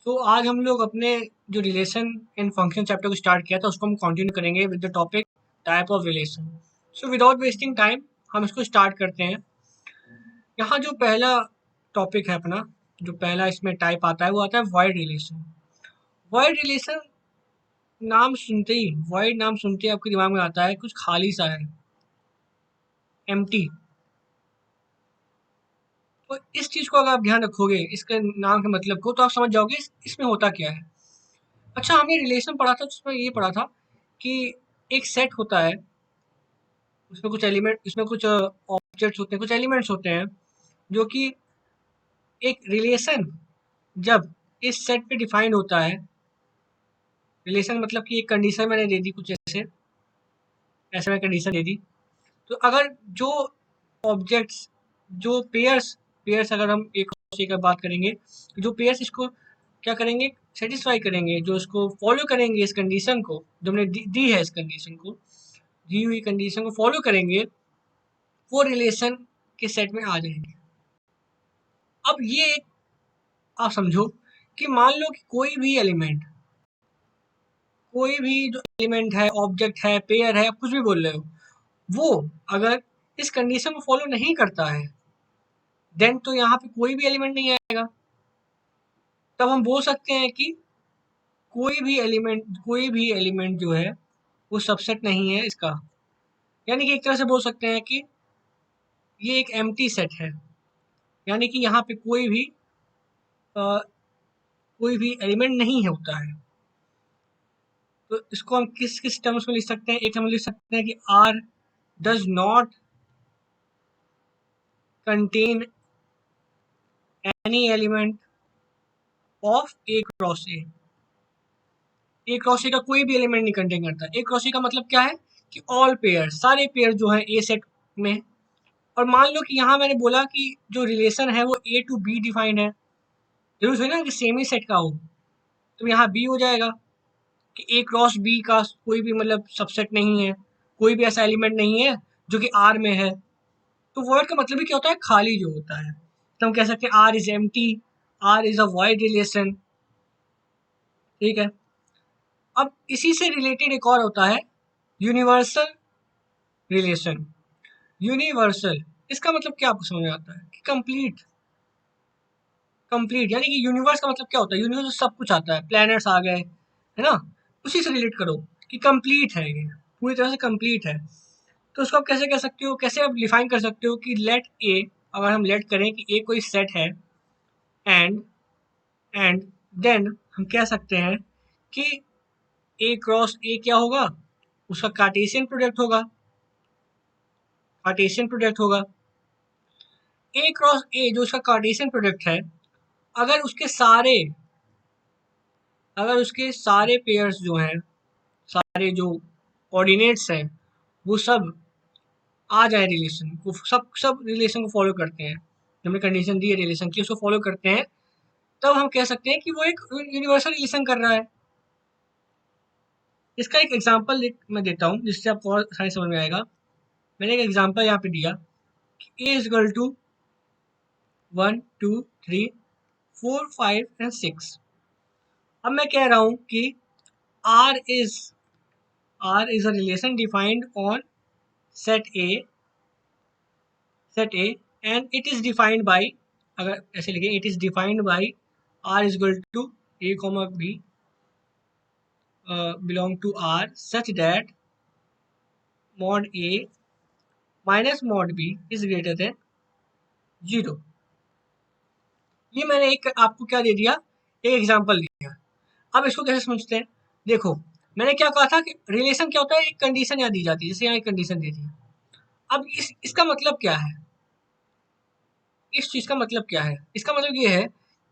तो आज हम लोग अपने जो रिलेशन एंड फंक्शन चैप्टर को स्टार्ट किया था उसको हम कंटिन्यू करेंगे with the topic type of relation. So without wasting time हम इसको स्टार्ट करते हैं। यहाँ जो पहला टॉपिक है अपना, जो पहला इसमें टाइप आता है वो आता है वॉइड रिलेशन। वॉइड रिलेशन नाम सुनते ही आपके दिमाग में आता है कुछ खाली सा है, एम्प्टी। तो इस चीज़ को अगर आप ध्यान रखोगे, इसके नाम के मतलब को, तो आप समझ जाओगे इसमें होता क्या है। अच्छा, हमने रिलेशन पढ़ा था, उसमें ये पढ़ा था कि एक सेट होता है, उसमें कुछ ऑब्जेक्ट्स होते हैं, कुछ एलिमेंट्स होते हैं, जो कि एक रिलेशन जब इस सेट पे डिफाइंड होता है। रिलेशन मतलब कि एक कंडीशन मैंने दे दी, कुछ ऐसे ऐसे मैं कंडीशन दे दी। तो अगर जो ऑब्जेक्ट्स, जो पेयर्स अगर हम एक दूसरे की बात करेंगे, तो जो पेयर्स इसको क्या करेंगे, सेटिस्फाई करेंगे, जो इसको फॉलो करेंगे, इस कंडीशन को जो हमने दी है, इस कंडीशन को, दी हुई कंडीशन को फॉलो करेंगे, वो रिलेशन के सेट में आ जाएंगे। अब ये आप समझो कि मान लो कि कोई भी जो एलिमेंट है, ऑब्जेक्ट है, पेयर है, आप कुछ भी बोल रहे हो, वो अगर इस कंडीशन को फॉलो नहीं करता है, देन तो यहाँ पे कोई भी एलिमेंट नहीं आएगा। तब हम बोल सकते हैं कि कोई भी एलिमेंट जो है वो सबसेट नहीं है इसका। यानी कि एक तरह से बोल सकते हैं कि ये एक एम्प्टी सेट है, यानी कि यहाँ पे अ, कोई भी एलिमेंट नहीं होता है। तो इसको हम किस किस टर्म्स में लिख सकते हैं? एक हम लिख सकते हैं कि R does not contain any element of A cross A. A cross A का कोई भी एलिमेंट नहीं कंटेन करता। ए क्रॉस ए का मतलब क्या है कि ऑल पेयर, सारे पेयर जो है ए सेट में। और मान लो कि यहाँ मैंने बोला कि जो रिलेशन है वो ए टू बी डिफाइंड है, जरूर है ना कि सेम ही सेट का हो, तो यहाँ बी हो जाएगा कि ए क्रॉस बी का कोई भी मतलब सबसेट नहीं है, कोई भी ऐसा एलिमेंट नहीं है जो कि आर में है। तो वर्ड का मतलब ही क्या होता है? खाली जो होता है। तो हम कह सकते हैं R is empty, R is a void relation. ठीक है। अब इसी से रिलेटेड एक और होता है यूनिवर्सल रिलेशन। यूनिवर्सल, इसका मतलब क्या आपको समझ में आता है? कि कंप्लीट। कंप्लीट यानी कि यूनिवर्स का मतलब क्या होता है? यूनिवर्स में सब कुछ आता है, प्लैनेट्स आ गए, है ना? उसी से रिलेट करो कि कंप्लीट है, ये पूरी तरह से कंप्लीट है। तो उसको आप कैसे कह सकते हो, कैसे आप डिफाइन कर सकते हो कि लेट ए, अगर हम लेट करें कि ए कोई सेट है, एंड एंड देन हम कह सकते हैं कि ए क्रॉस ए क्या होगा? उसका कार्टेशियन प्रोडक्ट होगा। कार्टेशियन प्रोडक्ट होगा ए क्रॉस ए, जो उसका कार्टेशियन प्रोडक्ट है। अगर उसके सारे अगर उसके सारे पेयर्स जो हैं, सारे जो कोऑर्डिनेट्स हैं, वो सब आ जाए रिलेशन, वो सब रिलेशन को फॉलो करते हैं, जो हमने कंडीशन दी है रिलेशन की उसको फॉलो करते हैं, तब हम कह सकते हैं कि वो एक यूनिवर्सल रिलेशन कर रहा है। इसका एक एग्जांपल मैं देता हूँ जिससे आपको और सारी समझ में आएगा। मैंने एक एग्जांपल यहाँ पे दिया कि A is equal to 1 2 3 4 5 and 6। अब मैं कह रहा हूँ कि R is R is a relation defined on set A and it is defined by, अगर ऐसे लिखे, it is defined by R is equal to A comma B belong to R such that mod A minus mod B is greater than 0। ये मैंने एक आपको क्या दे दिया, एक एग्जांपल दिया। अब इसको कैसे समझते हैं? देखो, मैंने क्या कहा था कि रिलेशन क्या होता है? एक कंडीशन यहाँ दी जाती है, जैसे यहाँ एक कंडीशन दे दी। अब इसका मतलब क्या है? इस चीज का मतलब क्या है? इसका मतलब ये है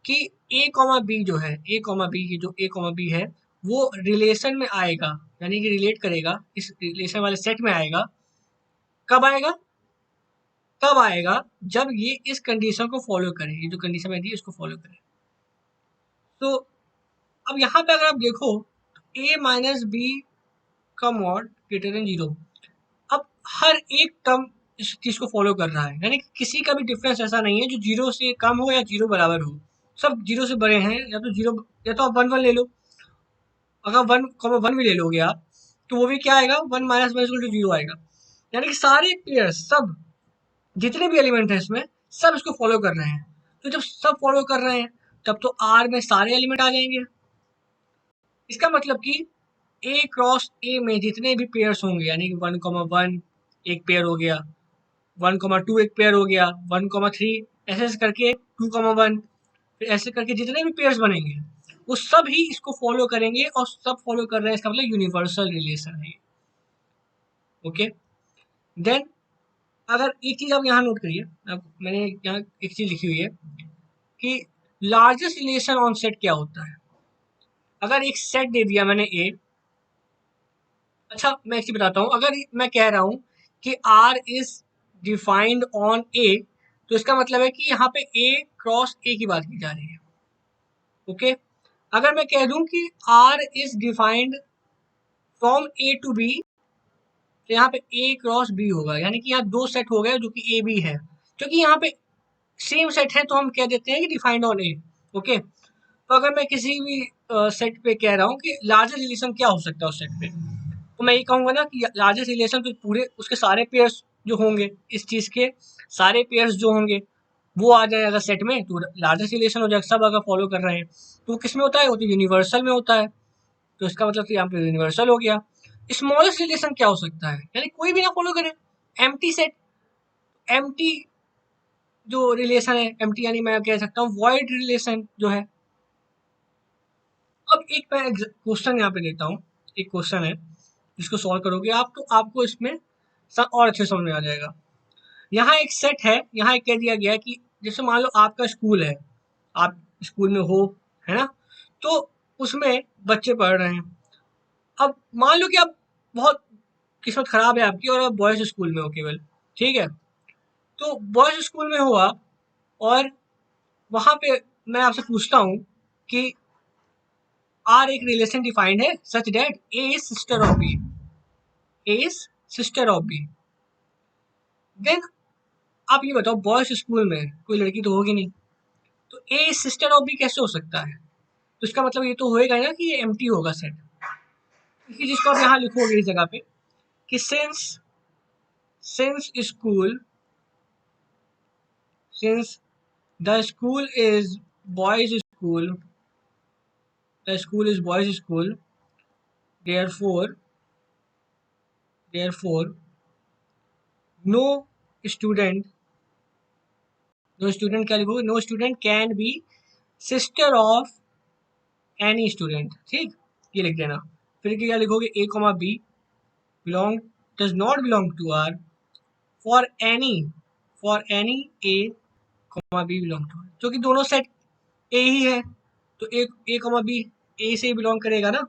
कि ए कॉमा बी जो है, ए कॉमा बी है, वो रिलेशन में आएगा, यानी कि रिलेट करेगा, इस रिलेशन वाले सेट में आएगा। कब आएगा? तब आएगा जब ये इस कंडीशन को फॉलो करे, ये जो कंडीशन में दी है इसको फॉलो करे। तो अब यहाँ पे अगर आप देखो, ए माइनस बी का मॉड ग्रेटर देन 0। अब हर एक टर्म इस चीज को फॉलो कर रहा है, यानी कि किसी का भी डिफरेंस ऐसा नहीं है जो 0 से कम हो या 0 बराबर हो। सब 0 से बड़े हैं, या तो 0 या तो आप 1 1 ले लो। अगर 1 भी ले लोगे आप, तो वो भी क्या आएगा, 1 माइनस 1 इक्वल टू 0 आएगा। यानी कि सारे पेयर्स, सब जितने भी एलिमेंट हैं इसमें, सब इसको फॉलो कर रहे हैं। तो जब सब फॉलो कर रहे हैं, तब तो आर में सारे एलिमेंट आ जाएंगे। इसका मतलब कि ए क्रॉस ए में जितने भी पेयर्स होंगे, यानी कि 1,1 एक पेयर हो गया, 1,2 एक पेयर हो गया, 1,3 ऐसे ऐसे करके 2,1, फिर ऐसे करके जितने भी पेयर्स बनेंगे, वो सब ही इसको फॉलो करेंगे, और सब फॉलो कर रहे हैं, इसका मतलब यूनिवर्सल रिलेशन है। ओके, देन अगर एक चीज आप यहाँ नोट करिए, अब मैंने यहाँ एक चीज लिखी हुई है कि लार्जेस्ट रिलेशन ऑन सेट क्या होता है। अगर एक सेट दे दिया मैंने ए, अच्छा मैं एक चीज बताता हूँ, अगर मैं कह रहा हूँ कि आर इज डिफाइंड ऑन ए, तो इसका मतलब है कि यहाँ पे ए क्रॉस ए की बात की जा रही है। ओके, अगर मैं कह दूं कि R is defined from A to B, तो यहाँ पे ए क्रॉस बी होगा, यानी कि यहाँ दो सेट हो गए जो कि ए बी है। क्योंकि यहाँ पे सेम सेट है, तो हम कह देते हैं कि डिफाइंड ऑन ए। ओके, तो अगर मैं किसी भी सेट पे कह रहा हूँ कि लार्जेस्ट रिलेशन क्या हो सकता है उस सेट पे, तो मैं ये कहूँगा ना कि लार्जेस्ट रिलेशन तो पूरे उसके सारे पेयर्स जो होंगे, इस चीज़ के सारे पेयर्स जो होंगे वो आ जाए अगर सेट में, तो लार्जेस्ट रिलेशन हो जाएगा। सब अगर फॉलो कर रहे हैं तो वो किस में होता है, वो तो यूनिवर्सल में होता है। तो इसका मतलब कि यहाँ पे यूनिवर्सल हो गया। स्मॉलेस्ट रिलेशन क्या हो सकता है, यानी कोई भी ना फॉलो करे, एम्प्टी सेट, एम्प्टी जो रिलेशन है, एम्प्टी यानी मैं कह सकता हूँ वॉइड रिलेशन जो है। अब एक मैं क्वेश्चन यहाँ पे देता हूँ, एक क्वेश्चन है जिसको सॉल्व करोगे आप, तो आपको इसमें और अच्छे समझ में आ जाएगा। यहाँ एक सेट है, यहाँ एक कह दिया गया है कि जैसे मान लो आपका स्कूल है, आप स्कूल में हो, है ना, तो उसमें बच्चे पढ़ रहे हैं। अब मान लो कि आप बहुत किस्मत खराब है आपकी, और आप बॉयज स्कूल में हो केवल, ठीक है। तो बॉयज स्कूल में हो आप, और वहां पे मैं आपसे पूछता हूँ कि आर एक रिलेशन डिफाइंड है such that A is sister of B, A is sister of B. Then आप ये बताओ, बॉयज स्कूल में कोई लड़की तो होगी नहीं, तो ए सिस्टर ऑफ बी कैसे हो सकता है। तो इसका मतलब ये तो होएगा ना कि ये एम्प्टी होगा सेट, क्योंकि जिसको आप यहाँ लिखोगे इस जगह पे कि since school, since the school is boys school, the school is boys school, therefore therefore no student, no student क्या लिखोगे, no student can be sister of any student, ठीक, ये लिख देना। फिर क्या लिखोगे, A comma B belong does not belong to R for any, for any A comma B belong to R, क्योंकि दोनों सेट ए ही है, तो ए कॉमा बी ए से ही बिलोंग करेगा ना।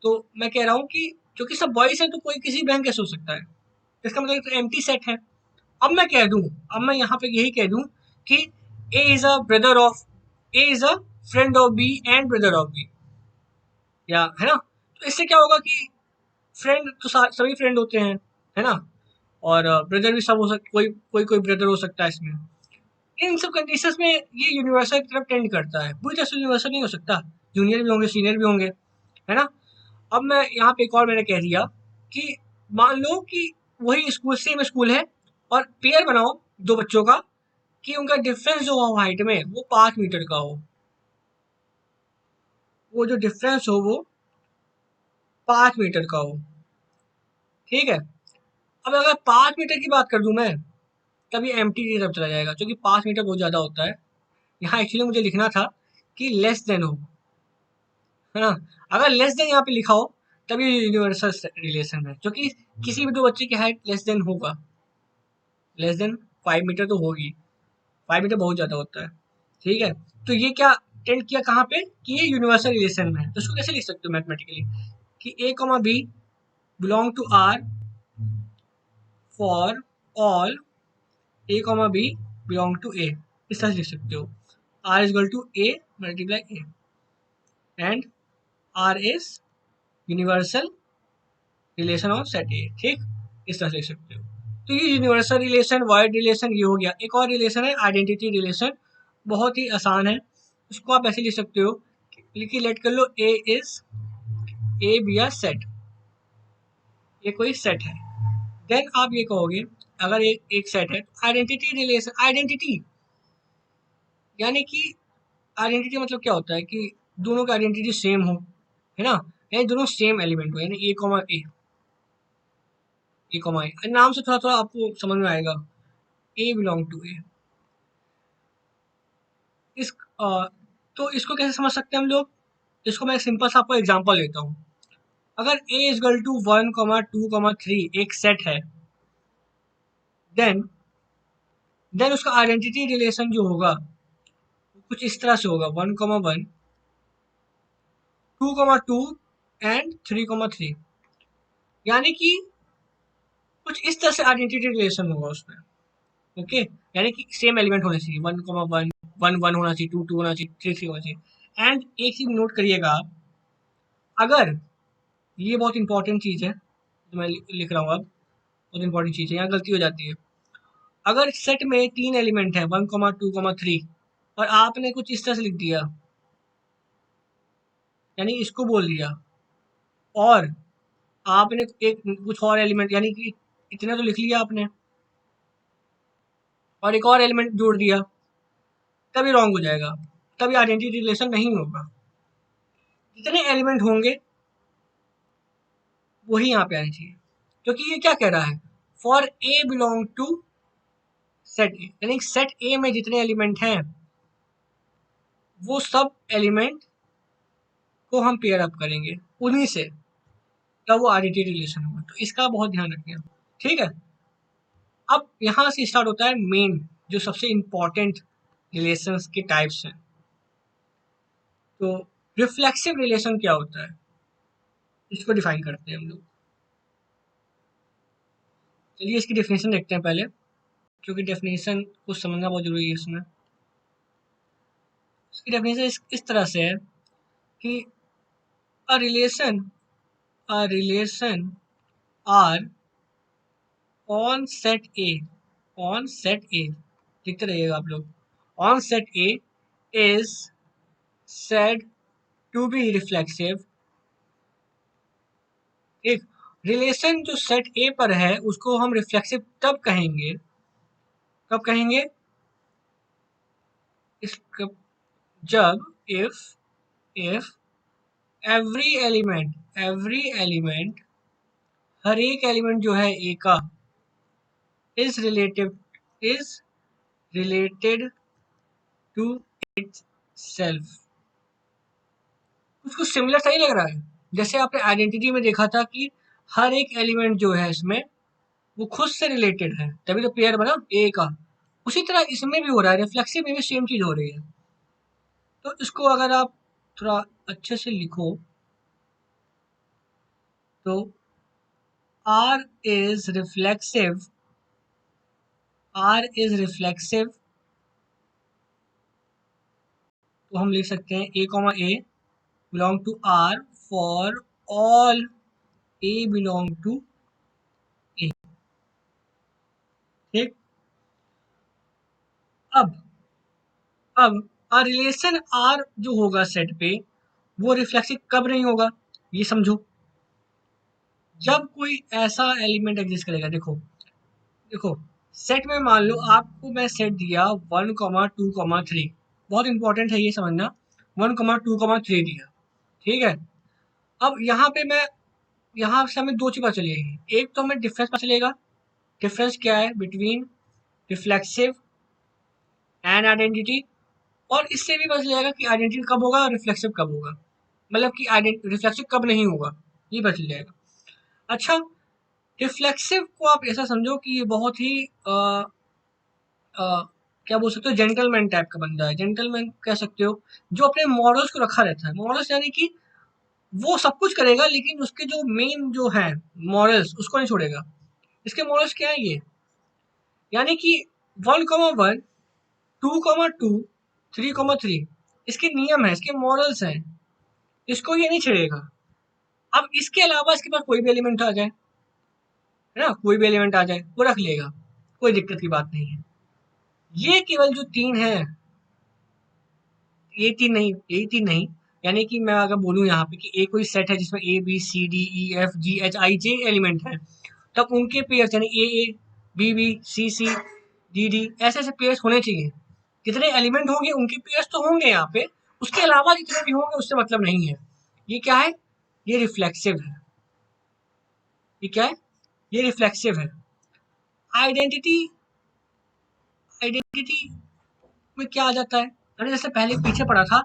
तो मैं कह रहा हूँ कि क्योंकि सब बॉयज है, तो कोई किसी बैंक कैसे हो सकता है, इसका मतलब तो एम्प्टी सेट है। अब मैं कह दूं, अब मैं यहाँ पे यही कह दूं कि A is a brother of, A is a friend of B and brother of B, या है ना। तो इससे क्या होगा कि फ्रेंड तो सभी फ्रेंड होते हैं, है ना, और ब्रदर भी सब हो सकते, कोई कोई कोई ब्रदर हो सकता है इसमें। इन सब कंडीशंस में ये यूनिवर्सल की तरफ टेंड करता है, पूरी तरह से यूनिवर्सल नहीं हो सकता, जूनियर भी होंगे सीनियर भी होंगे, है ना। अब मैं यहाँ पे एक और मैंने कह दिया कि मान लो कि वही स्कूल, सेम स्कूल है, और पेयर बनाओ दो बच्चों का, कि उनका डिफरेंस जो हो हाइट में वो 5 मीटर का हो, वो जो डिफरेंस हो वो 5 मीटर का हो, ठीक है। अब अगर 5 मीटर की बात कर दूं मैं, तब ये एम टी की तरफ चला जाएगा, क्योंकि 5 मीटर बहुत ज़्यादा होता है। यहाँ एक्चुअली मुझे लिखना था कि लेस देन हो, है ना। अगर लेस देन यहाँ पे लिखा हो, तब ये यूनिवर्सल रिलेशन है, क्योंकि किसी भी दो बच्चे की हाइट लेस देन होगा, लेस देन 5 मीटर तो होगी, 5 मीटर बहुत ज़्यादा होता है, ठीक है। तो ये क्या टेंड किया कहाँ पे, कि ये यूनिवर्सल रिलेशन में है। तो इसको कैसे लिख सकते हो मैथमेटिकली, कि A comma B belong to R for all A comma B belong to A, इस तरह से लिख सकते हो। R is equal to A multiply A, and R is universal relation of set A, ठीक, इस तरह से लिख सकते हो। तो ये यूनिवर्सल रिलेशन, वाइड रिलेशन ये हो गया। एक और रिलेशन है आइडेंटिटी रिलेशन, बहुत ही आसान है, उसको आप ऐसे लिख सकते हो, लिखिए लेट कर लो ए बी आर सेट, ये कोई सेट है। देन आप ये कहोगे अगर एक सेट है, आइडेंटिटी रिलेशन, आइडेंटिटी यानी कि आइडेंटिटी मतलब क्या होता है कि दोनों की आइडेंटिटी सेम हो, है ना, यानी दोनों सेम एलिमेंट हो, यानी ए कॉमा ए, नाम से थोड़ा थोड़ा आपको समझ में आएगा, ए बिलोंग टू ए। इस तो इसको कैसे समझ सकते हैं हम लोग, इसको मैं सिंपल सा आपको एग्जांपल देता हूँ। अगर a इज इक्वल टू 1,2,3 एक सेट है, देन उसका आइडेंटिटी रिलेशन जो होगा कुछ इस तरह से होगा, 1,1, 2,2 एंड 3,3, यानी कि कुछ इस तरह से आइडेंटिटी रिलेशन होगा उसमें। ओके, यानी कि सेम एलिमेंट होने चाहिए, 1,1 1 होना चाहिए, 2 होना चाहिए, 3 होना चाहिए। एंड एक चीज नोट करिएगा आप, अगर ये बहुत इंपॉर्टेंट चीज है जो मैं लिख रहा हूँ अब, बहुत इंपॉर्टेंट चीज है, यहाँ गलती हो जाती है। अगर सेट में 3 एलिमेंट है 1,2,3 और आपने कुछ इस तरह से लिख दिया, यानी इसको बोल दिया, और आपने एक कुछ और एलिमेंट यानी कि इतना तो लिख लिया आपने और एक और एलिमेंट जोड़ दिया, तभी रॉन्ग हो जाएगा, तभी आइडेंटिटी रिलेशन नहीं होगा। जितने एलिमेंट होंगे वही यहाँ पे आने चाहिए, क्योंकि ये क्या कह रहा है, for A belong to set A, यानी सेट ए में जितने एलिमेंट हैं वो सब एलिमेंट को हम पेयर अप करेंगे उन्हीं से, तब वो आइडेंटिटी रिलेशन होगा। तो इसका बहुत ध्यान रखिए, ठीक है। अब यहाँ से स्टार्ट होता है मेन जो सबसे इम्पोर्टेंट रिलेशंस के टाइप्स हैं। तो रिफ्लेक्सिव रिलेशन क्या होता है, इसको डिफाइन करते हैं हम लोग। चलिए इसकी डेफिनेशन देखते हैं पहले, क्योंकि डेफिनेशन को समझना बहुत जरूरी है इसमें। इसकी डेफिनेशन इस तरह से है कि a relation R on set A लिखते रहिएगा आप लोग, on set A is said to be reflexive। एक रिलेशन जो सेट ए पर है उसको हम रिफ्लेक्सिव तब कहेंगे, कब कहेंगे, इस जब इफ एवरी एलिमेंट हर एक एलिमेंट जो है ए का is related to itself. कुछ सिमिलर सही लग रहा है, जैसे आपने आइडेंटिटी में देखा था कि हर एक एलिमेंट जो है इसमें वो खुद से रिलेटेड है, तभी तो पेयर बना ए का। उसी तरह इसमें भी हो रहा है, रिफ्लेक्सिव में भी सेम चीज हो रही है। तो इसको अगर आप थोड़ा अच्छे से लिखो तो आर इज रिफ्लेक्सिव, तो हम लिख सकते हैं A belong to R for all A belong to A. ठीक, अब अब रिलेशन आर जो होगा सेट पे वो रिफ्लेक्सिव कब नहीं होगा, ये समझो। जब कोई ऐसा एलिमेंट एग्जिस्ट करेगा, देखो देखो सेट में मान लो आपको मैं सेट दिया 1,2,3, बहुत इंपॉर्टेंट है ये समझना, 1,2,3 दिया, ठीक है। अब यहाँ पे मैं, यहाँ से हमें दो चीज पता चलेगी, एक तो हमें डिफरेंस पता चलेगा, डिफरेंस क्या है बिटवीन रिफ्लेक्सिव एंड आइडेंटिटी, और इससे भी पता चलेगा कि आइडेंटिटी कब होगा और रिफ्लेक्सिव कब होगा, मतलब कि रिफ्लेक्सिव कब नहीं होगा, ये पता चल जाएगा। अच्छा, रिफ्लेक्सिव को आप ऐसा समझो कि ये बहुत ही अ, क्या बोल सकते हो, जेंटलमैन टाइप का बंदा है, जेंटलमैन कह सकते हो, जो अपने मॉरल्स को रखा रहता है। मॉरल्स यानी कि वो सब कुछ करेगा लेकिन उसके जो मेन जो है मॉरल्स उसको नहीं छोड़ेगा। इसके मॉरल्स क्या है ये, यानी कि 1,1 2,2 3,3 इसके नियम है, इसके मॉरल्स हैं, इसको ये नहीं छेड़ेगा। अब इसके अलावा इसके पास कोई भी एलिमेंट आ जाए, है ना, कोई भी एलिमेंट आ जाए वो रख लेगा, कोई दिक्कत की बात नहीं है। ये केवल जो तीन है, ये तीन नहीं, यही तीन नहीं, यानी कि मैं अगर बोलूँ यहाँ पे कि ए कोई सेट है जिसमें A B C D E F G H I J element है, तब उनके पेयर्स यानी A B B C C D D ऐसे ऐसे पेयर्स होने चाहिए। जितने एलिमेंट होंगे उनके पेयर्स तो होंगे यहाँ पे, उसके अलावा जितने भी होंगे उससे मतलब नहीं है। ये क्या है? ये रिफ्लेक्सिव है। ये क्या है? ये रिफ्लेक्सिव है। आइडेंटिटी, आइडेंटिटी में क्या आ जाता है? मैंने जैसे पहले पीछे पढ़ा था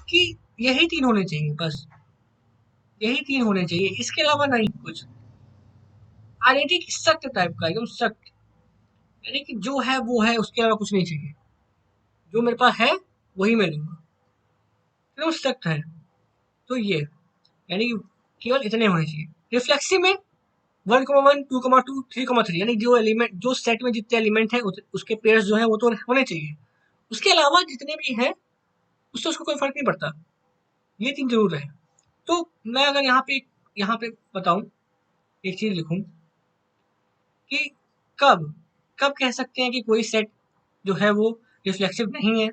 कि यही तीन होने चाहिए, बस यही तीन होने चाहिए, इसके अलावा नहीं कुछ। आइडेंटिटी सख्त टाइप का, एकदम सख्त, यानी कि जो है वो है, उसके अलावा कुछ नहीं चाहिए। जो मेरे पास है वही मैं लूंगा, एकदम सख्त है। तो ये यानी कि केवल इतने होने चाहिए। रिफ्लेक्सिव में 1,1, 2,2, 3,3 यानी जो एलिमेंट, जो सेट में जितने एलिमेंट है उसके पेयर्स जो है वो तो होने चाहिए, उसके अलावा जितने भी हैं उससे उसको कोई फर्क नहीं पड़ता, ये तीन जरूर है। तो मैं अगर यहाँ पे बताऊं, एक चीज लिखूं कि कब कब कह सकते हैं कि कोई सेट जो है वो रिफ्लेक्सिव नहीं है,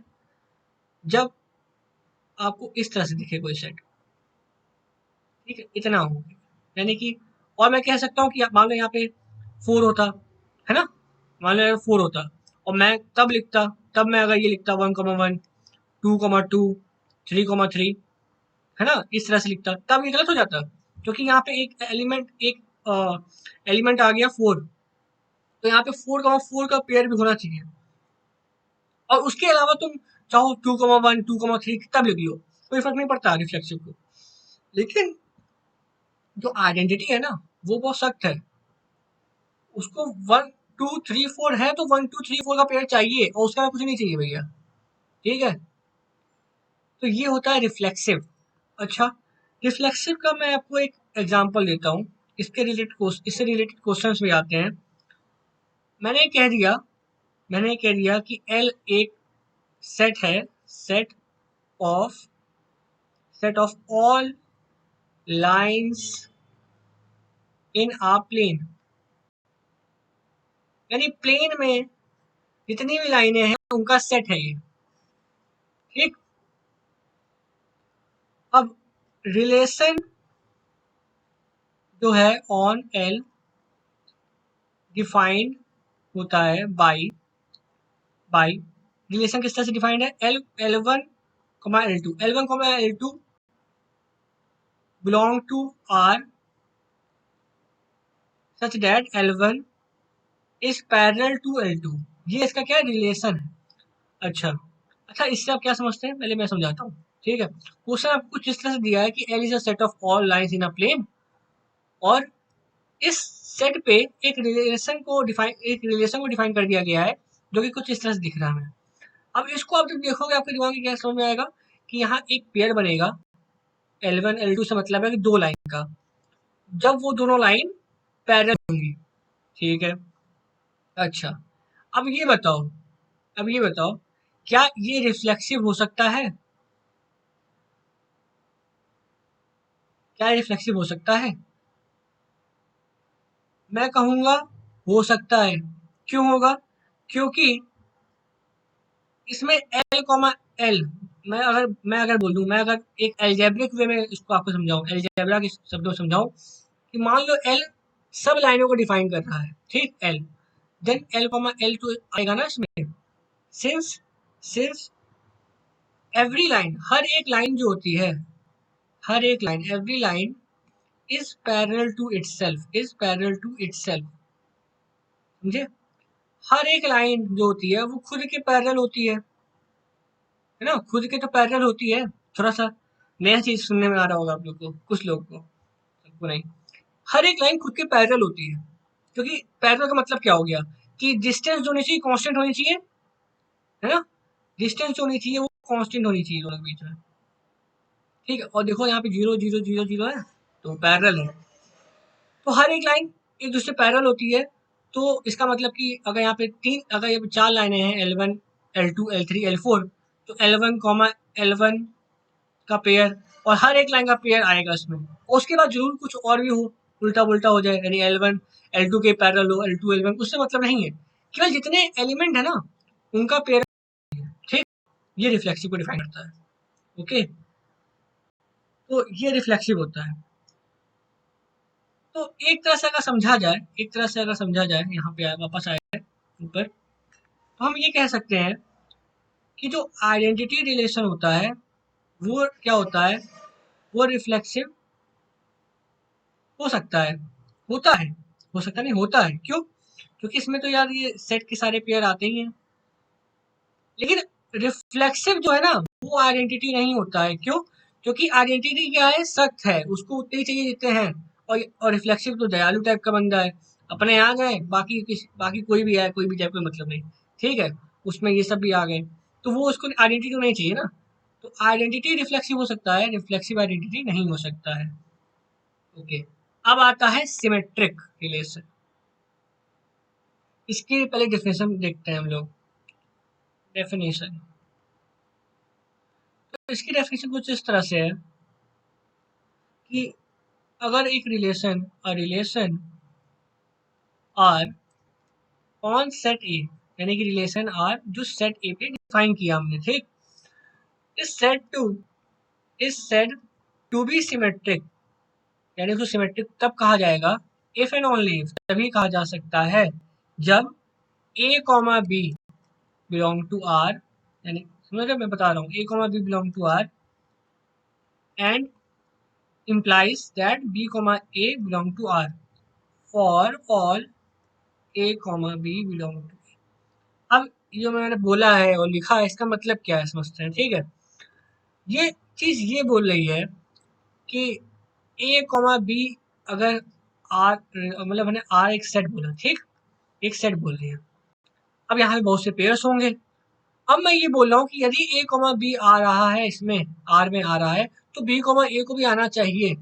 जब आपको इस तरह से दिखे कोई सेट, ठीक है, इतना हो, यानी कि, और मैं कह सकता हूँ कि मान लो यहाँ पे 4 होता है ना, मान लो 4 होता, और मैं तब लिखता, तब मैं अगर ये लिखता 1,1, 2,2, 3,3, है ना, इस तरह से लिखता, तब ये गलत हो जाता, क्योंकि यहाँ पे एक एलिमेंट आ गया 4, तो यहाँ पे 4,4 का पेयर भी होना चाहिए, और उसके अलावा तुम चाहो 2,1, 2,3 तब लिख लो, कोई फर्क नहीं पड़ता रिफ्लेक्सिव को। लेकिन जो आइडेंटिटी है ना, वो बहुत सख्त है, उसको 1, 2, 3, 4 है तो 1, 2, 3, 4 का पेयर चाहिए, और उसका कुछ नहीं चाहिए भैया, ठीक है। तो ये होता है रिफ्लेक्सिव। अच्छा, रिफ्लेक्सिव का मैं आपको एक एग्जांपल देता हूँ, इससे रिलेटेड क्वेश्चंस भी आते हैं। मैंने कह दिया मैंने कह दिया कि एल एक सेट है, set of set of all lines in a plane, यानी प्लेन में जितनी भी लाइनें हैं उनका सेट है ये, ठीक। अब रिलेशन जो है ऑन एल डिफाइंड होता है बाई रिलेशन किस तरह से डिफाइंड है, L1, L2 belong to R such that L1 is parallel to L2, ये इसका क्या रिलेशन है। अच्छा, इससे आप क्या समझते हैं पहले मैं समझाता हूँ, ठीक है। क्वेश्चन आपको कुछ इस तरह से दिया है कि L is a set of all lines in a plane, और इस सेट पे एक रिलेशन को डिफाइन कर दिया गया है, जो कि कुछ इस तरह से दिख रहा है। अब इसको आप जब देखोगे आपके दिमाग में क्या समझ में आएगा कि यहाँ एक पेयर बनेगा, L1 L2 से मतलब है कि दो लाइन का, जब वो दोनों लाइन पैरेलल होंगी, ठीक है। अच्छा, अब ये बताओ अब ये बताओ क्या ये रिफ्लेक्सिव हो सकता है? क्या रिफ्लेक्सिव हो सकता है? मैं कहूंगा हो सकता है। क्यों होगा? क्योंकि इसमें L, मैं अगर बोल दूं, मैं अगर एक एल्जेब्रिक वे में इसको आपको समझाऊं, एल्जेब्रा के शब्दों में समझाऊं कि मान लो L सब लाइनों को डिफाइन कर रहा है, ठीक, L, देन L2 आएगा ना इसमें, सिंस सिंस एवरी लाइन, हर एक line every line is parallel to itself, समझे? हर एक लाइन जो होती है वो खुद के पैरेलल होती है ना, खुद के तो पैरेलल होती है। थोड़ा सा नया चीज सुनने में आ रहा होगा आप लोग को, कुछ लोग को, सबको नहीं। हर एक लाइन खुद के पैरेलल होती है, क्योंकि पैरेलल का मतलब क्या हो गया कि डिस्टेंस जो होनी चाहिए कांस्टेंट होनी चाहिए, है ना, डिस्टेंस जो होनी चाहिए वो कांस्टेंट होनी चाहिए दोनों के बीच में, ठीक है। और देखो यहाँ पे 0, 0, 0, 0 है, तो पैरेलल है। तो हर एक लाइन एक दूसरे पैरेलल होती है, तो इसका मतलब कि अगर यहाँ पे 4 लाइनें हैं, L1, L2, L3, L4, तो L1, का पेयर, और हर एक लाइन का पेयर आएगा इसमें, और उसके बाद जरूर कुछ और भी हो, उल्टा पुल्टा हो जाए, यानी L1 L2 के पैरेलल हो, L2 L1, उससे मतलब नहीं है, केवल जितने एलिमेंट है ना उनका पेयर, ठीक, ये रिफ्लेक्सिव को डिफाइन करता है। ओके, तो ये रिफ्लेक्सिव होता है। तो एक तरह से अगर समझा जाए, यहाँ पे वापस आए ऊपर, तो हम ये कह सकते हैं कि जो आइडेंटिटी रिलेशन होता है वो क्या होता है, वो रिफ्लेक्सिव हो सकता है, होता है, हो सकता नहीं, होता है। क्यों? क्योंकि इसमें तो यार ये सेट के सारे पेयर आते ही हैं। लेकिन रिफ्लेक्सिव जो है ना, वो आइडेंटिटी नहीं होता है। क्यों? क्योंकि आइडेंटिटी क्या है, सख्त है, उसको उतने ही चाहिए जितने हैं। और रिफ्लेक्सिव तो दयालु टाइप का बंदा है, अपने आ गए, बाकी कोई भी आए, कोई भी जाए, कोई मतलब नहीं। ठीक है, उसमें ये सब भी आ गए, तो वो उसको आइडेंटिटी तो नहीं चाहिए ना। तो आइडेंटिटी रिफ्लेक्सिव हो सकता है, रिफ्लेक्सिव आइडेंटिटी नहीं हो सकता है। ओके, अब आता है सिमेट्रिक रिलेशन। इसकी पहले डेफिनेशन देखते हैं हम लोग। डेफिनेशन, तो इसकी डेफिनेशन कुछ इस तरह से है कि अगर एक relation R on set A, यानी कि रिलेशन आर जो सेट ए पे डिफाइन किया हमने, ठीक, इस सेट टू बी सिमेट्रिक, यानी उसको सिमेट्रिक तब कहा जाएगा, इफ एंड ओनली इफ, तभी कहा जा सकता है जब A comma B belong to R, यानी समझ रहे, मैं बता रहा हूँ, A comma B belong to R and implies that b comma a belong to r for all a comma b belong to a। अब ये मैंने बोला है और लिखा है, इसका मतलब क्या है समझते हैं। ठीक है, ये चीज ये बोल रही है कि a कॉमा बी, अगर आर मतलब मैंने आर एक सेट बोला, ठीक, एक सेट बोल रही है। अब यहाँ पे बहुत से पेयर्स होंगे। अब मैं ये बोल रहा हूँ कि यदि a कॉमा बी आ रहा है, इसमें आर में आ रहा है, तो b कॉमा ए को भी आना चाहिए।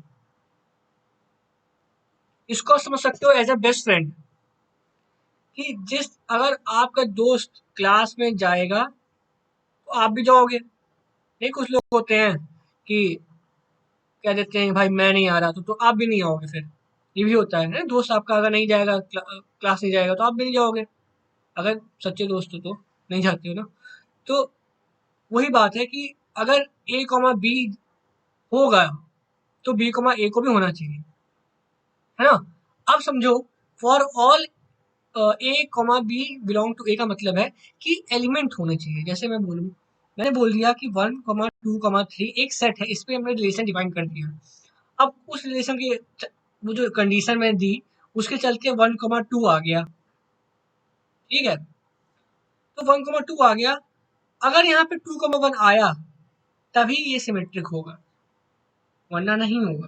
इसको समझ सकते हो एज अ बेस्ट फ्रेंड, कि जिस अगर आपका दोस्त क्लास में जाएगा तो आप भी जाओगे। नहीं, कुछ लोग होते हैं कि कह देते हैं भाई मैं नहीं आ रहा, तो आप भी नहीं आओगे फिर। ये भी होता है ना, दोस्त आपका अगर नहीं जाएगा, क्लास नहीं जाएगा, तो आप भी नहीं जाओगे। अगर सच्चे दोस्त हो तो नहीं जाते हो ना। तो वही बात है कि अगर ए कॉमा बी होगा तो बी कॉमा ए को भी होना चाहिए, है ना। अब समझो, for all A comma B belong to A का मतलब है कि एलिमेंट होने चाहिए। जैसे मैं बोलूँ, मैंने बोल दिया कि 1, 2, 3 एक सेट है, इस पे हमने रिलेशन डिफाइन कर दिया। अब उस रिलेशन के वो जो कंडीशन मैंने दी, उसके चलते 1, 2 आ गया। ठीक है, तो 1, 2 आ गया। अगर यहाँ पे 2, 1 आया तभी ये सिमेट्रिक होगा, वरना नहीं होगा।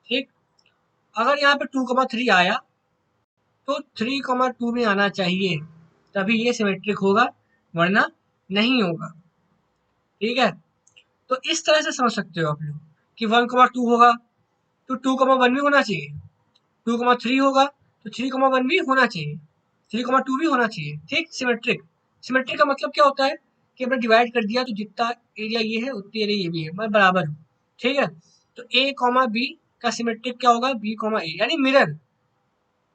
ठीक, अगर यहाँ पे 2, 3 आया तो 3, 2 में आना चाहिए, तभी ये सिमेट्रिक होगा, वरना नहीं होगा। ठीक है, तो इस तरह से समझ सकते हो आप लोग कि 1, 2 होगा तो 2, 1 भी होना चाहिए, 2, 3 होगा तो 3, 1 भी होना चाहिए, 3, 2 भी होना चाहिए। ठीक, सिमेट्रिक। सिमेट्रिक का मतलब क्या होता है कि हमने डिवाइड कर दिया, तो जितना एरिया ये है उतनी एरिया ये भी है, मैं बराबर हूँ। ठीक है, तो ए कॉमा बी का सिमेट्रिक क्या होगा, बी कॉमा ए, यानी मिरर,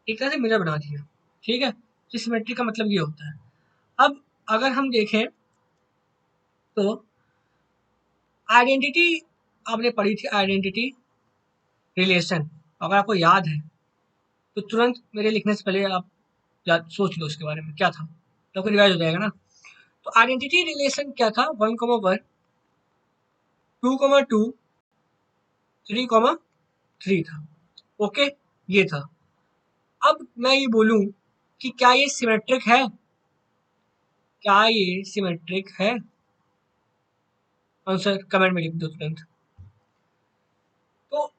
एक तरह से मिरर बना दिया। ठीक है, तो सिमेट्रिक का मतलब ये होता है। अब अगर हम देखें तो आइडेंटिटी आपने पढ़ी थी, आइडेंटिटी रिलेशन, अगर आपको याद है तो तुरंत मेरे लिखने से पहले आप याद सोच लो उसके बारे में क्या था, तो आपको रिवाइज हो जाएगा ना। तो आइडेंटिटी रिलेशन क्या था, 1, 1, 2, 2, 3, 3 था। ओके, ये था। अब मैं ये बोलूं कि क्या ये सिमेट्रिक है, क्या ये सिमेट्रिक है, आंसर कमेंट में लिख दो तुरंत। तो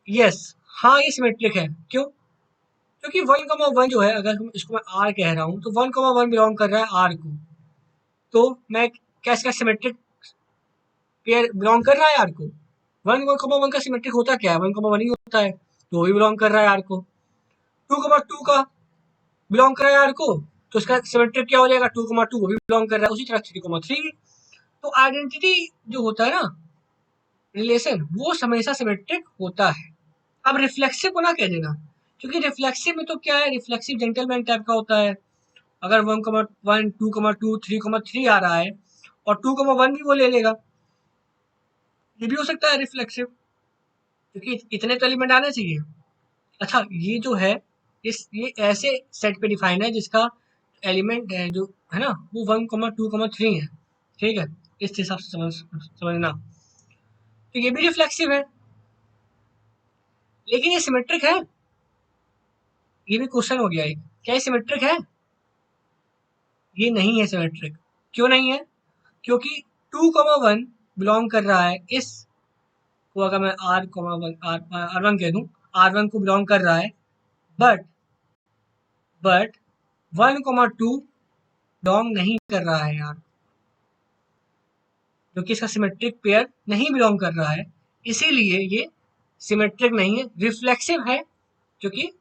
यस, हाँ ये सिमेट्रिक है। क्यों? क्योंकि 1, 1 जो है, अगर हम इसको मैं आर कह रहा हूँ, तो 1, 1 बिलोंग कर रहा है आर को, तो मैं क्या इसका सिमेट्रिक पेयर बिलोंग कर रहा है आर को। 1, 1 का सिमेट्रिक होता क्या है, 1, 1 ही होता है, तो वो भी बिलोंग कर रहा है आर को। 2, 2 का बिलोंग कर रहा है आर को, तो इसका सिमेट्रिक क्या हो जाएगा, 2, 2 वो भी बिलोंग कर रहा है। उसी तरह 3, 3, तो आइडेंटिटी जो होता है ना, रिलेशन, वो हमेशा सिमेट्रिक होता है। अब रिफ्लेक्सिव को ना कह देना, क्योंकि रिफ्लेक्सिव में तो क्या है, रिफ्लेक्सिव जेंटलमैन टाइप का होता है। अगर 1, 1, 2, 2, 3, 3 आ रहा है और 2, 1 भी वो ले लेगा, ये भी हो सकता है रिफ्लेक्सिव, क्योंकि इतने तो एलिमेंट आने चाहिए। अच्छा, ये जो है ये ऐसे सेट पे डिफाइन है जिसका एलिमेंट है जो है ना वो 1,2,3 है। ठीक है, इस हिसाब से समझना। तो ये भी रिफ्लेक्सिव है, लेकिन ये सिमेट्रिक है। ये भी क्वेश्चन हो गया एक, क्या ये सिमेट्रिक है? ये नहीं है सिमेट्रिक। क्यों नहीं है? क्योंकि 2,1 बिलोंग कर रहा है इस को, अगर मैं R1 कह दूं, R1 को बिलोंग कर रहा है, बट 1,2 बिलोंग नहीं कर रहा है यार, क्योंकि इसका सिमेट्रिक पेयर नहीं बिलोंग कर रहा है, इसीलिए ये सिमेट्रिक नहीं है, रिफ्लेक्सिव है, जो कि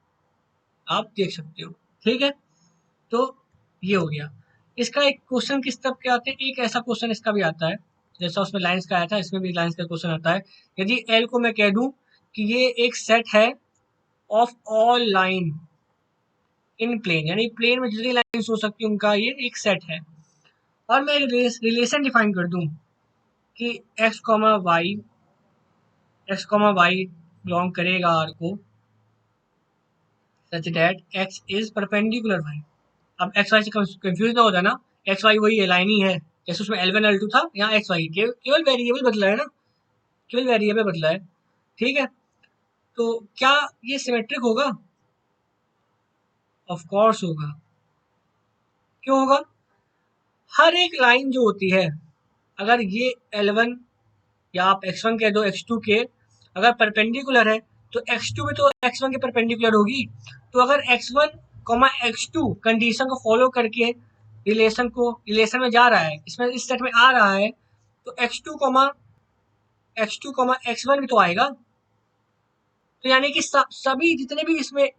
आप देख सकते हो। ठीक है, तो ये हो गया। इसका एक क्वेश्चन किस तरह के आते हैं, एक ऐसा क्वेश्चन इसका भी आता है जैसा उसमें लाइंस का आया था, इसमें भी लाइंस का क्वेश्चन आता है। यदि एल को मैं कह दूं कि ये एक सेट है of all line in plane, यानी प्लेन में जितनी लाइंस हो सकती है उनका ये एक सेट है, और मैं रिलेशन डिफाइन कर दूं कि x, y बिलोंग करेगा R को, such that x is perpendicular y। अब एक्स वाई से कंफ्यूज ना हो जाना, एक्स वाई वही है, लाइन ही है, जैसे उसमें L1 L2 था, यहाँ एक्स वाई केवल वेरिएबल बदला है ना, केवल वेरिएबल बदला है। ठीक है, तो क्या ये सिमेट्रिक होगा? ऑफ कोर्स होगा। क्यों होगा? हर एक लाइन जो होती है, अगर ये L1 या आप x1 कह दो, x2 के अगर परपेंडिकुलर है तो x2 में तो x1 के परपेंडिकुलर होगी। तो अगर x1 x2 कंडीशन को फॉलो करके रिलेशन में जा रहा है, इसमें इस सेट में आ रहा है, तो x2 x1 भी तो आएगा। तो यानी कि सभी जितने भी इसमें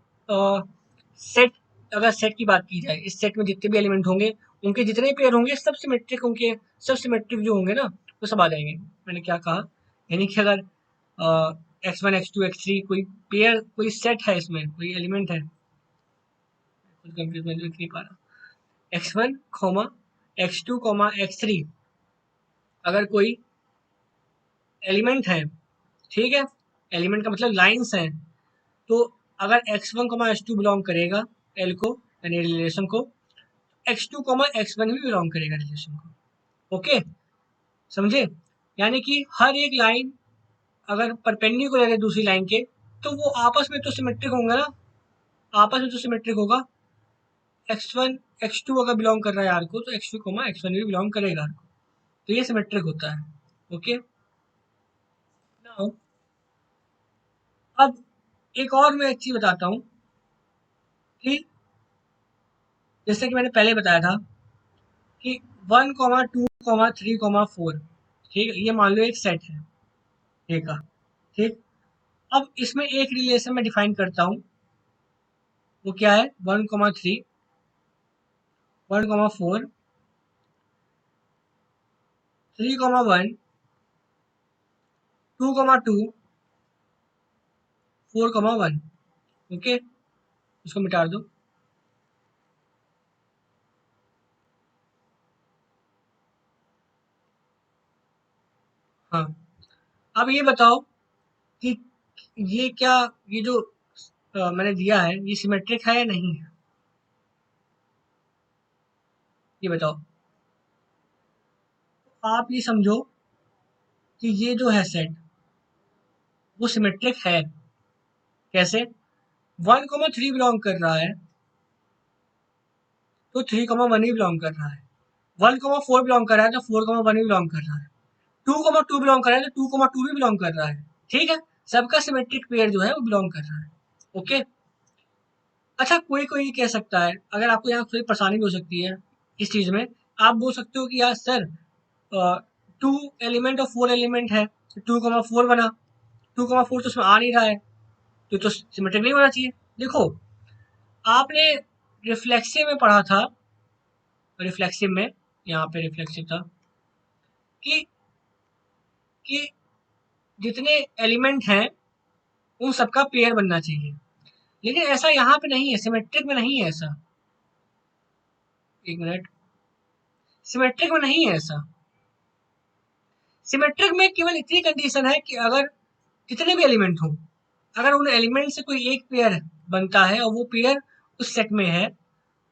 सेट, अगर सेट की बात की जाए, इस सेट में जितने भी एलिमेंट होंगे उनके जितने पेयर होंगे सब सिमेट्रिक, उनके सब सिमेट्रिक जो होंगे ना वो सब आ जाएंगे। मैंने क्या कहा, यानी कि अगर x1 x2 x3 कोई पेयर, कोई सेट है, इसमें कोई एलिमेंट है, कुछ कंफ्यूज मैं लिख नहीं पा रहा, x1 x2 x3 अगर कोई एलिमेंट है, ठीक है, एलिमेंट का मतलब लाइंस हैं, तो अगर x1 x2 बिलोंग करेगा एल को, यानी रिलेशन को, x2 x1 भी बिलोंग करेगा रिलेशन को। ओके, समझे? यानी कि हर एक लाइन अगर परपेंडिकुलर है दूसरी लाइन के, तो वो आपस में तो सिमेट्रिक होंगे ना, आपस में तो सिमेट्रिक होगा। x1 x2 अगर बिलोंग कर रहा है आर को, तो x2 x1 भी बिलोंग करेगा आर को, तो ये सिमेट्रिक होता है। ओके, नाउ अब एक और मैं एक चीज बताता हूँ कि जैसे कि मैंने पहले बताया था कि 1,2,3,4, ठीक है, ये मान लो एक सेट है ठीक है, ठीक। अब इसमें एक रिलेशन में डिफाइन करता हूँ, वो क्या है, 1,3, 1,4, 3,1, 2,2, 4,1। ओके, इसको मिटा दो। हाँ, अब ये बताओ कि ये क्या, ये जो मैंने दिया है ये सिमेट्रिक है या नहीं है, ये बताओ। आप ये समझो कि ये जो है सेट वो सिमेट्रिक है। कैसे? 1,3 बिलोंग कर रहा है तो 3,1 ही बिलोंग कर रहा है, 1,4 बिलोंग कर रहा है तो 4,1 ही बिलोंग कर रहा है, 2,2 बिलोंग कर रहा है तो 2,2 भी बिलोंग कर रहा है। ठीक है, सबका सिमेट्रिक पेयर जो है वो बिलोंग कर रहा है। ओके, अच्छा, कोई कोई कह सकता है, अगर आपको यहाँ थोड़ी परेशानी भी हो सकती है इस चीज में, आप बोल सकते हो कि यार सर, 2 एलिमेंट और 4 एलिमेंट है, 2,4 बना, 2,4 तो उसमें आ नहीं रहा है, तो सिमेट्रिक नहीं होना चाहिए। देखो, आपने रिफ्लेक्सिव में पढ़ा था, रिफ्लेक्सिव में, यहाँ पे रिफ्लेक्सिव था कि कि जितने एलिमेंट हैं उन सबका पेयर बनना चाहिए, लेकिन ऐसा यहाँ पे नहीं है, सिमेट्रिक में नहीं है ऐसा। एक मिनट, सिमेट्रिक में नहीं है ऐसा। सिमेट्रिक में केवल इतनी कंडीशन है कि अगर कितने भी एलिमेंट हों, अगर उन एलिमेंट से कोई एक पेयर बनता है और वो पेयर उस सेट में है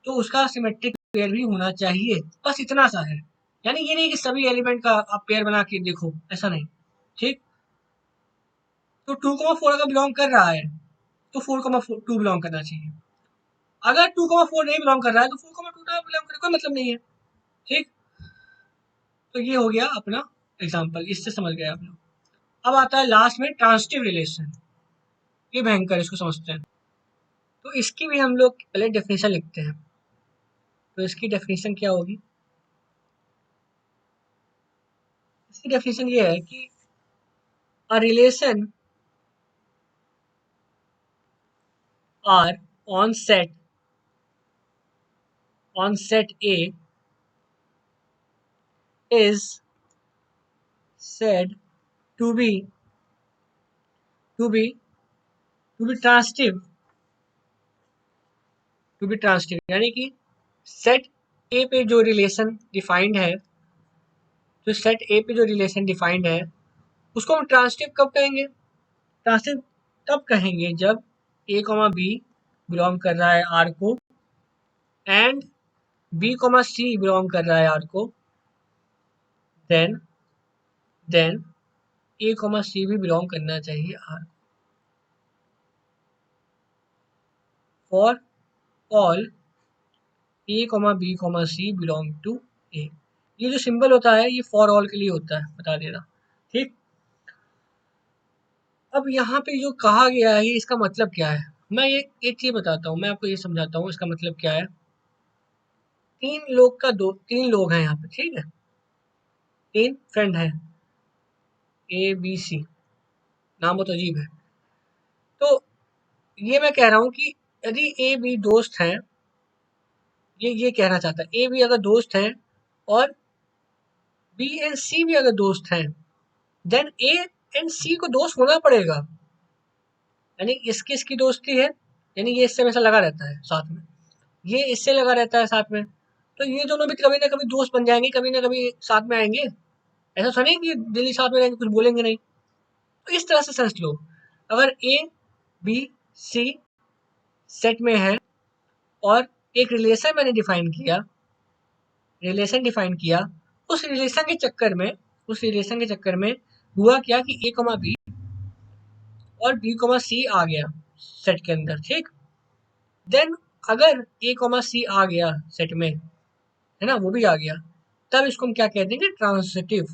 तो उसका सिमेट्रिक पेयर भी होना चाहिए, बस इतना सा है। यानी ये नहीं कि सभी एलिमेंट का आप पेयर बना के देखो, ऐसा नहीं। ठीक, तो 2,4 अगर बिलोंग कर रहा है तो 4,2 बिलोंग करना चाहिए। अगर 2,4 नहीं बिलोंग कर रहा है तो 4,2 बिलोंग करे, कोई मतलब नहीं है। ठीक, तो ये हो गया अपना एग्जाम्पल, इससे समझ गए आप लोग। अब आता है लास्ट में ट्रांसिटिव रिलेशन। ये भयंकर, इसको समझते हैं। तो इसकी भी हम लोग पहले डेफिनेशन लिखते हैं। तो इसकी डेफिनेशन क्या होगी? इसकी डेफिनेशन ये है कि a relation R on set A is said to be to be to be transitive यानी कि सेट ए पे जो रिलेशन डिफाइंड है, जो सेट ए पे जो रिलेशन डिफाइंड है उसको हम ट्रांसिटिव कब कहेंगे? ट्रांसिटिव तब कहेंगे जब ए कॉमा बी बिलोंग कर रहा है आर को and B comma C belong कर रहा है आर को, देन ए कॉमा सी भी बिलोंग करना चाहिए R. For all A comma B comma C belong to A. ये जो सिंबल होता है ये फॉर ऑल के लिए होता है, बता देना। ठीक, अब यहाँ पे जो कहा गया है इसका मतलब क्या है, मैं ये एक चीज बताता हूँ, मैं आपको ये समझाता हूँ इसका मतलब क्या है। तीन लोग हैं यहाँ पे, ठीक है, तीन फ्रेंड है, ए बी सी, नाम बहुत अजीब है। तो ये मैं कह रहा हूँ कि यदि ए बी दोस्त हैं, ये कहना चाहता है ए बी अगर दोस्त हैं और बी एंड सी भी अगर दोस्त हैं, देन ए एंड सी को दोस्त होना पड़ेगा। यानी इसकी इसकी दोस्ती है, यानी ये इससे हमेशा लगा रहता है साथ में, ये इससे लगा रहता है साथ में, तो ये दोनों भी कभी ना कभी दोस्त बन जाएंगे, कभी ना कभी साथ में आएंगे। ऐसा तो नहीं कि डेली साथ में रहेंगे कुछ बोलेंगे नहीं। तो इस तरह से समझ लो, अगर ए बी सी सेट में है और एक रिलेशन मैंने डिफाइन किया, उस रिलेशन के चक्कर में हुआ क्या कि ए कमा बी और बी कमा सी आ गया सेट के अंदर। ठीक, देन अगर ए कमा सी आ गया सेट में, है ना, वो भी आ गया, तब इसको हम क्या कहते हैं? ट्रांसिटिव।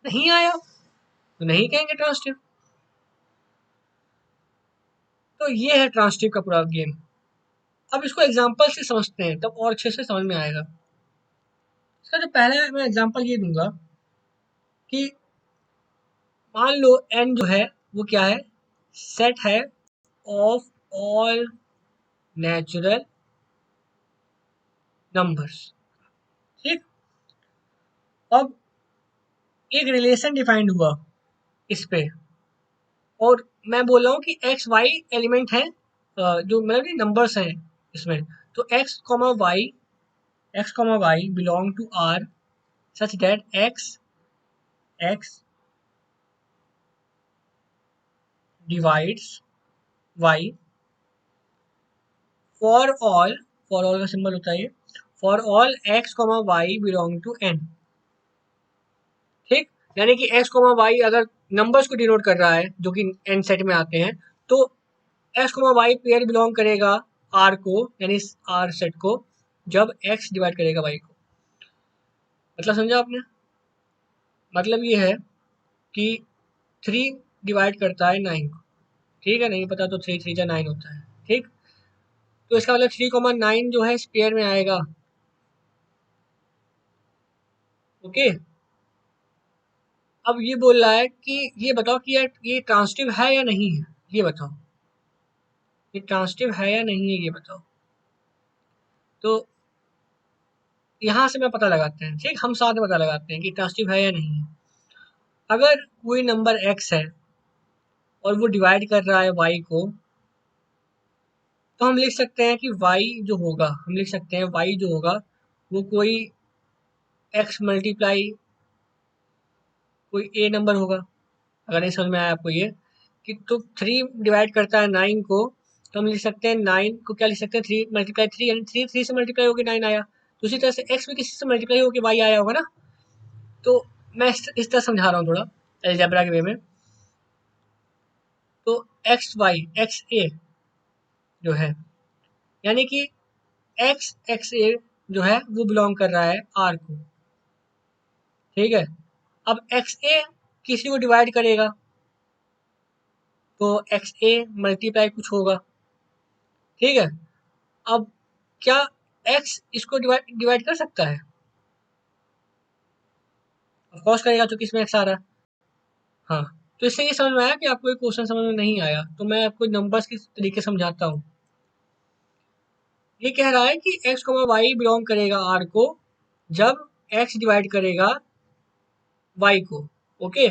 नहीं आया तो नहीं कहेंगे ट्रांसिटिव। तो ये है ट्रांसिटिव का पूरा गेम। अब इसको एग्जांपल से समझते हैं तब और अच्छे से समझ में आएगा। इसका जो पहले मैं एग्जांपल ये दूंगा कि मान लो n जो है वो क्या है? सेट है ऑफ ऑल नेचुरल नंबर्स। ठीक, अब एक रिलेशन डिफाइंड हुआ इस पे, और मैं बोल रहा हूँ कि एक्स वाई एलिमेंट है, जो मतलब कि नंबर्स हैं इसमें। तो X comma Y belong to R such that X divides Y for all का सिंबल होता है ये, for all X comma Y belong to N. ठीक, यानी कि एक्स कॉमा वाई अगर नंबर्स को डिनोट कर रहा है जो कि एन सेट में आते हैं, तो एक्स कॉमा वाई पेयर बिलोंग करेगा आर को, यानी आर सेट को, जब एक्स डिवाइड करेगा वाई को। मतलब समझा आपने? मतलब ये है कि 3 डिवाइड करता है 9 को। ठीक है, नहीं पता तो 3 3 जा 9 होता है। ठीक, तो इसका मतलब 3,9 जो है स्पेयर में आएगा। ओके, अब ये बोल रहा है कि ये बताओ कि यार ये ट्रांसिटिव है या नहीं है, ये बताओ, ये ट्रांसिटिव है या नहीं है, ये बताओ। तो यहाँ से मैं पता लगाते हैं, ठीक, हम साथ में पता लगाते हैं कि ट्रांसिटिव है या नहीं है। अगर कोई नंबर x है और वो डिवाइड कर रहा है y को, तो हम लिख सकते हैं कि y जो होगा वो कोई x मल्टीप्लाई कोई ए नंबर होगा। अगर नहीं समझ में आया आपको ये कि तो 3 डिवाइड करता है 9 को, तो हम लिख सकते हैं 9 को क्या लिख सकते हैं 3 मल्टीप्लाई 3, यानी 3 से मल्टीप्लाई होकर 9 आया। तो उसी तरह से एक्स भी किसी से मल्टीप्लाई होकर वाई आया होगा ना। तो मैं इस तरह समझा रहा हूँ थोड़ा अलजेब्रा के वे में। तो एक्स वाई एक्स ए जो है, यानी कि एक्स एक्स ए जो है वो बिलोंग कर रहा है आर को, ठीक है। अब एक्स ए किसी को डिवाइड करेगा तो एक्स ए मल्टीप्लाई कुछ होगा, ठीक है। अब क्या एक्स इसको डिवाइड कर सकता है? ऑफकोर्स करेगा, तो किसमें एक्स आ रहा है। हाँ, तो इससे ये समझ में आया कि आपको ये क्वेश्चन समझ में नहीं आया, तो मैं आपको नंबर्स के तरीके समझाता हूँ। ये कह रहा है कि एक्स वाई बिलोंग करेगा आर को जब एक्स डिवाइड करेगा वाई को, ओके।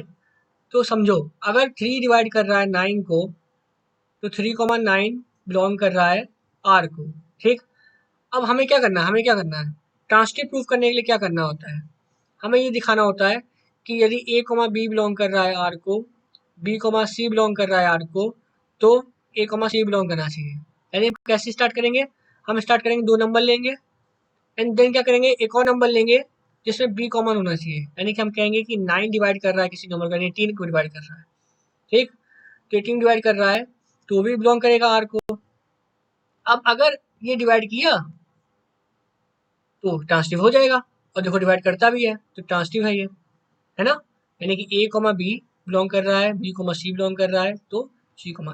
तो समझो अगर 3 डिवाइड कर रहा है 9 को, तो 3,9 बिलोंग कर रहा है आर को, ठीक। अब हमें क्या करना है, ट्रांसटिव प्रूफ करने के लिए क्या करना होता है, हमें ये दिखाना होता है कि यदि ए कॉमा बी बिलोंग कर रहा है आर को, बी कॉमा सी बिलोंग कर रहा है आर को, तो ए कॉमा सी बिलोंग करना चाहिए। यानी कैसे स्टार्ट करेंगे, हम स्टार्ट करेंगे 2 नंबर लेंगे, एंड देन क्या करेंगे एक और नंबर लेंगे जिसमें बी कॉमन होना चाहिए। यानी कि हम कहेंगे कि 9 डिवाइड कर रहा है किसी नंबर का, 18 को डिवाइड कर रहा है, ठीक। तो 18 डिवाइड कर रहा है तो भी बिलोंग करेगा आर को। अब अगर ये डिवाइड किया तो ट्रांसटिव हो जाएगा, और देखो डिवाइड करता भी है तो ट्रांसटिव है ये, है ना। यानी कि ए कॉमा बी बिलोंग कर रहा है, बी कॉमा सी बिलोंग कर रहा है, तो सी कॉमा।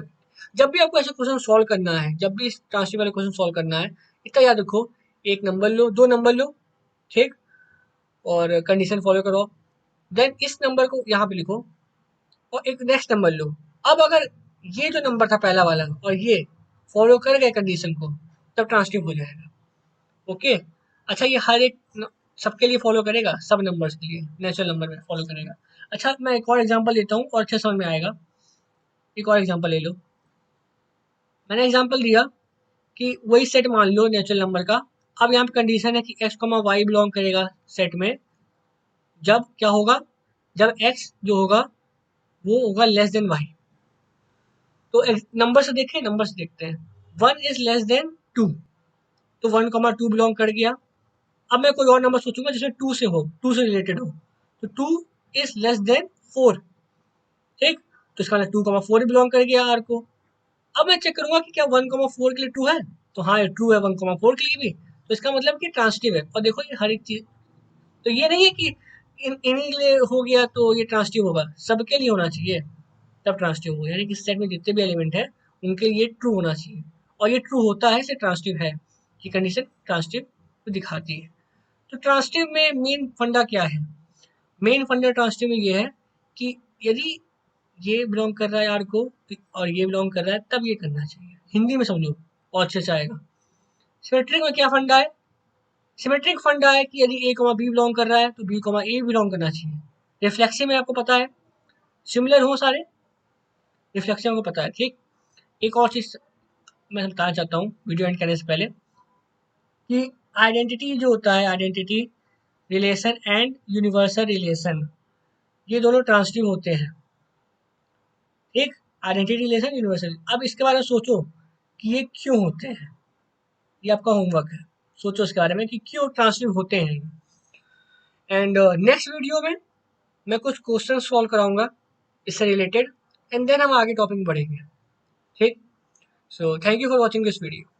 जब भी आपको ऐसे क्वेश्चन सॉल्व करना है, जब भी ट्रांसटिव वाले क्वेश्चन सॉल्व करना है, इतना याद रखो, एक नंबर लो, 2 नंबर लो, ठीक, और कंडीशन फॉलो करो। देन इस नंबर को यहाँ पे लिखो और एक नेक्स्ट नंबर लो। अब अगर ये जो नंबर था पहला वाला और ये फॉलो कर गए कंडीशन को, तब ट्रांसटिव हो जाएगा, ओके। अच्छा, ये हर एक सबके लिए फॉलो करेगा, सब नंबर्स के लिए नेचुरल नंबर में फॉलो करेगा। अच्छा, मैं एक और एग्जांपल लेता हूँ और अच्छे समझ में आएगा। एक और एग्जांपल ले लो। मैंने एग्जांपल दिया कि वही सेट मान लो नेचुरल नंबर का। अब यहाँ पे कंडीशन है कि एक्स कॉमा वाई बिलोंग करेगा सेट में जब क्या होगा, जब एक्स जो होगा वो होगा लेस देन वाई। तो नंबर से देखें, नंबर से देखते हैं। 1 इज लेस देन 2, तो 1,2 बिलोंग कर गया। अब मैं कोई और नंबर सोचूंगा जिसमें 2 से हो, 2 से रिलेटेड हो, तो 2 इज लेस देन 4, ठीक। तो इसका मतलब 2,4 बिलोंग कर गया आर को। अब मैं चेक करूंगा कि क्या 1,4 के लिए ट्रू है, तो हाँ ये ट्रू है 1,4 के लिए भी, तो इसका मतलब कि ट्रांसटिव है। और देखो ये हर एक चीज, तो ये नहीं है कि इन्हीं के लिए हो गया तो ये ट्रांसटिव होगा, सबके लिए होना चाहिए तब ट्रांसटिव होगा। यानी कि सेट में जितने भी एलिमेंट है उनके लिए ट्रू होना चाहिए, और ये ट्रू होता है, इसे ट्रांसटिव है कि कंडीशन ट्रांसटिव को दिखाती है। तो ट्रांसटिव में मेन फंडा क्या है, मेन फंडा ट्रांसटिव में ये है कि यदि ये बिलोंग कर रहा है आर को और ये बिलोंग कर रहा है, तब ये करना चाहिए। हिंदी में समझो और अच्छे से आएगा। सिमेट्रिक में क्या फंडा है, सिमेट्रिक फंडा है कि यदि ए कॉमा बी बिलोंग कर रहा है तो बी कॉमा ए बिलोंग करना चाहिए। रिफ्लेक्सिव में आपको पता है सिमिलर हो सारे, रिफ्लेक्सिव को पता है, ठीक। एक और चीज मैं बताना चाहता हूँ वीडियो एंड करने से पहले कि आइडेंटिटी जो होता है, identity relation and universal relation, ये दोनों ट्रांसटिव होते हैं, ठीक। Identity relation universal. अब इसके बारे में सोचो कि ये क्यों होते हैं, ये आपका होमवर्क है, सोचो इसके बारे में कि क्यों ट्रांसटिव होते हैं। एंड नेक्स्ट वीडियो में मैं कुछ क्वेश्चन सॉल्व कराऊंगा इससे रिलेटेड, एंड देन हम आगे टॉपिक में बढ़ेंगे, ठीक। So thank you for watching this video.